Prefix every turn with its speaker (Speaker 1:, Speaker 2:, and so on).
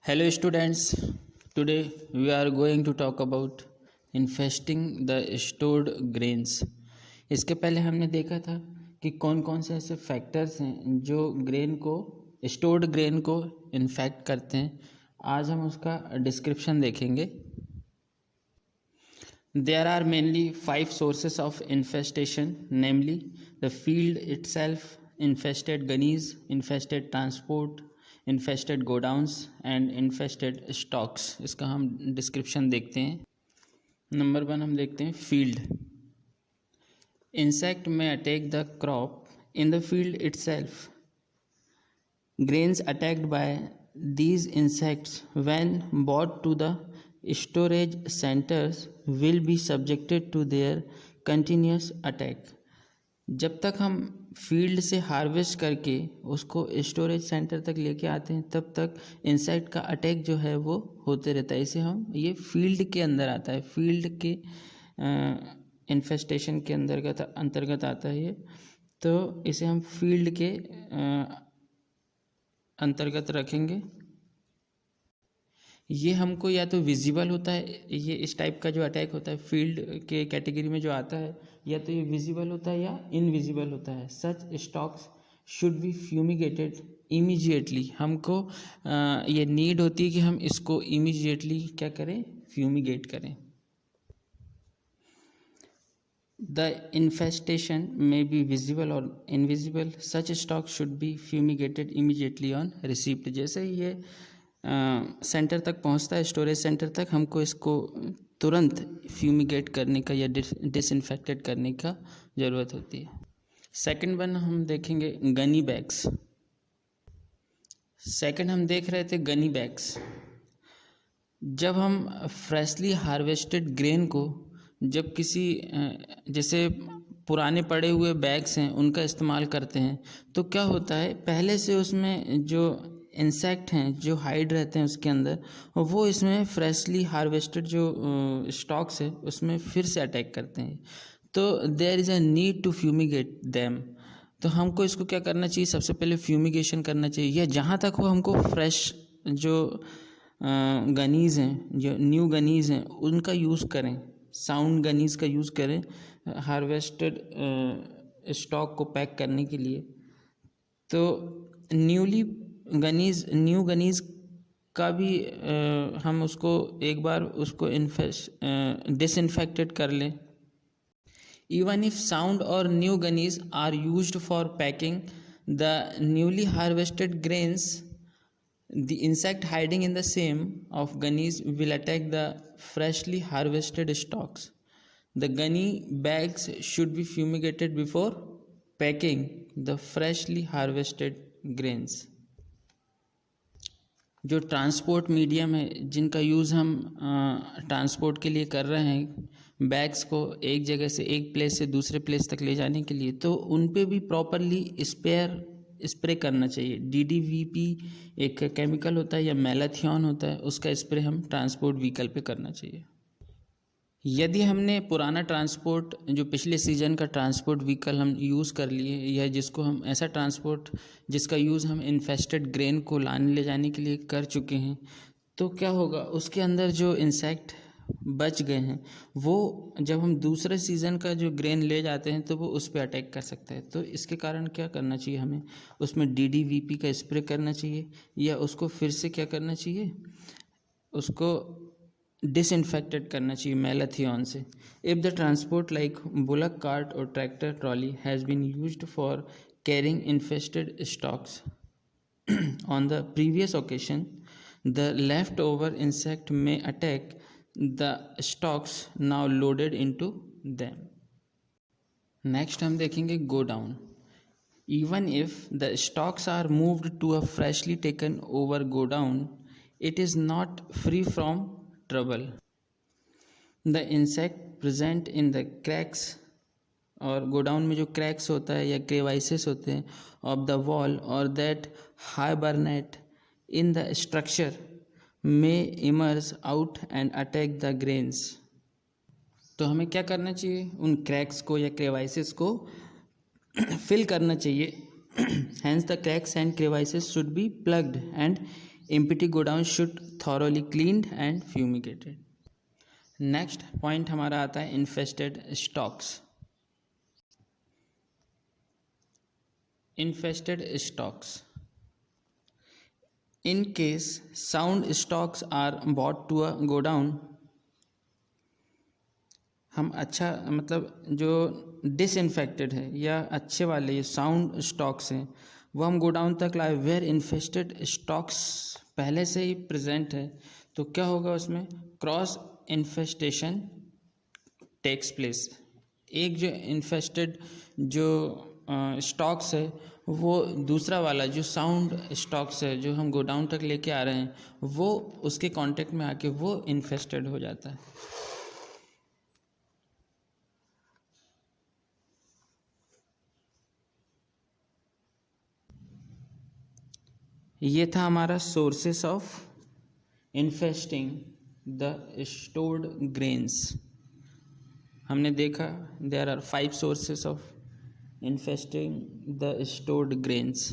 Speaker 1: Hello students, today we are going to talk about infesting the stored grains। इसके पहले हमने देखा था कि कौन कौन से ऐसे फैक्टर्स हैं जो स्टोर्ड ग्रेन को इन्फेक्ट करते हैं। आज हम उसका डिस्क्रिप्शन देखेंगे। There are mainly 5 sources of infestation, namely the field itself, infested gunnies, infested transport, infested godowns and infested stocks। इसका हम डिस्क्रिप्शन देखते हैं। नंबर 1 हम देखते हैं field. Insect may attack the crop in the field itself. Grains attacked by these insects when brought to the storage centers will be subjected to their continuous attack। जब तक हम फील्ड से harvest करके उसको storage centre तक लेके आते हैं तब तक इंसेक्ट का अटैक जो है वो होते रहता है। इसे हम ये फील्ड के अंदर आता है, फील्ड के इन्फेस्टेशन के अंतर्गत आता है ये। तो इसे हम फील्ड के अंतर्गत रखेंगे। ये हमको या तो विजिबल होता है, ये इस टाइप का जो अटैक होता है फील्ड के कैटेगरी में जो आता है, या तो ये विजिबल होता है या इनविजिबल होता है। सच स्टॉक्स शुड बी फ्यूमिगेटेड इमीडिएटली। हमको ये नीड होती है कि हम इसको इमीडिएटली क्या करें, फ्यूमिगेट करें। The infestation may be visible or invisible. Such stock should be fumigated immediately on receipt। जैसे ही ये सेंटर तक पहुंचता है, स्टोरेज सेंटर तक, हमको इसको तुरंत फ्यूमिगेट करने का या डिसइंफेक्टेड करने का ज़रूरत होती है। सेकंड वन हम देखेंगे गनी बैग्स। सेकंड हम देख रहे थे गनी बैग्स। जब हम फ्रेशली हार्वेस्टेड ग्रेन को जब किसी जैसे पुराने पड़े हुए बैग्स हैं उनका इस्तेमाल करते हैं तो क्या होता है, पहले से उसमें जो इंसेक्ट हैं जो हाइड रहते हैं उसके अंदर, वो इसमें फ्रेशली हार्वेस्टेड जो स्टॉक्स है उसमें फिर से अटैक करते हैं। तो there is a need to fumigate them. तो हमको इसको क्या करना चाहिए, सबसे पहले फ्यूमिगेशन करना चाहिए, या जहाँ तक हो हमको फ्रेश जो गनीज़ हैं, जो न्यू गनीज़ हैं, उनका यूज़ करें, साउंड गनीज़ का यूज़ करें हार्वेस्टेड स्टॉक को पैक करने के लिए। तो न्यू गनीज़ का भी हम उसको एक बार उसको डिसइंफेक्टेड कर लें। Even if sound or new gunies are used for packing the newly harvested grains, the insect hiding in the same of gunies will attack the freshly harvested stocks. The gunny bags should be fumigated before packing the freshly harvested grains। जो transport medium है जिनका use हम transport के लिए कर रहे हैं, bags को एक जगह से एक प्लेस से दूसरे प्लेस तक ले जाने के लिए, तो उन पे भी प्रॉपरली स्प्रे करना चाहिए। DDVP एक केमिकल होता है या मैलाथियन होता है, उसका स्प्रे हम ट्रांसपोर्ट व्हीकल पे करना चाहिए। यदि हमने पुराना ट्रांसपोर्ट जो पिछले सीज़न का ट्रांसपोर्ट व्हीकल हम यूज़ कर लिए, या जिसको हम ऐसा ट्रांसपोर्ट जिसका यूज़ हम इन्फेस्टेड ग्रेन को लाने ले जाने के लिए कर चुके हैं, तो क्या होगा, उसके अंदर जो इंसेक्ट बच गए हैं वो जब हम दूसरे सीज़न का जो ग्रेन ले जाते हैं तो वो उस पर अटैक कर सकता है। तो इसके कारण क्या करना चाहिए, हमें उसमें DDVP का स्प्रे करना चाहिए, या उसको फिर से क्या करना चाहिए, उसको डिसइंफेक्टेड करना चाहिए मैलाथियन से। If the transport like bullock cart और tractor trolley has been used for carrying infested stocks on the previous occasion, the leftover insect may attack the stocks now loaded into them। Next हम देखेंगे go down। Even if the stocks are moved to a freshly taken over go down, it is not free from trouble। The insect present in the cracks, और godown में जो cracks होता है या क्रेवाइसेस होते हैं ऑफ द वॉल और that hibernate in the structure may emerge out and attack the grains. तो हमें क्या करना चाहिए, उन क्रैक्स को या क्रेवाइसेस को फिल करना चाहिए। Hence the cracks and crevices should be plugged and empty godown should thoroughly cleaned and fumigated. Next point हमारा आता है infested stocks. Infested stocks. In case sound stocks are brought to a godown, हम अच्छा मतलब जो disinfected है या अच्छे वाले ये साउंड स्टॉक्स हैं वो हम गोडाउन तक लाए, वेयर इन्फेस्टेड स्टॉक्स पहले से ही प्रेजेंट है, तो क्या होगा उसमें क्रॉस इन्फेस्टेशन टेक्स प्लेस। एक जो इन्फेस्टेड जो स्टॉक्स है वो दूसरा वाला जो साउंड स्टॉक्स है जो हम गोडाउन तक लेके आ रहे हैं वो उसके कांटेक्ट में आके वो इन्फेस्टेड हो जाता है। ये था हमारा sources of infesting the stored grains. हमने देखा there are 5 sources of infesting the stored grains।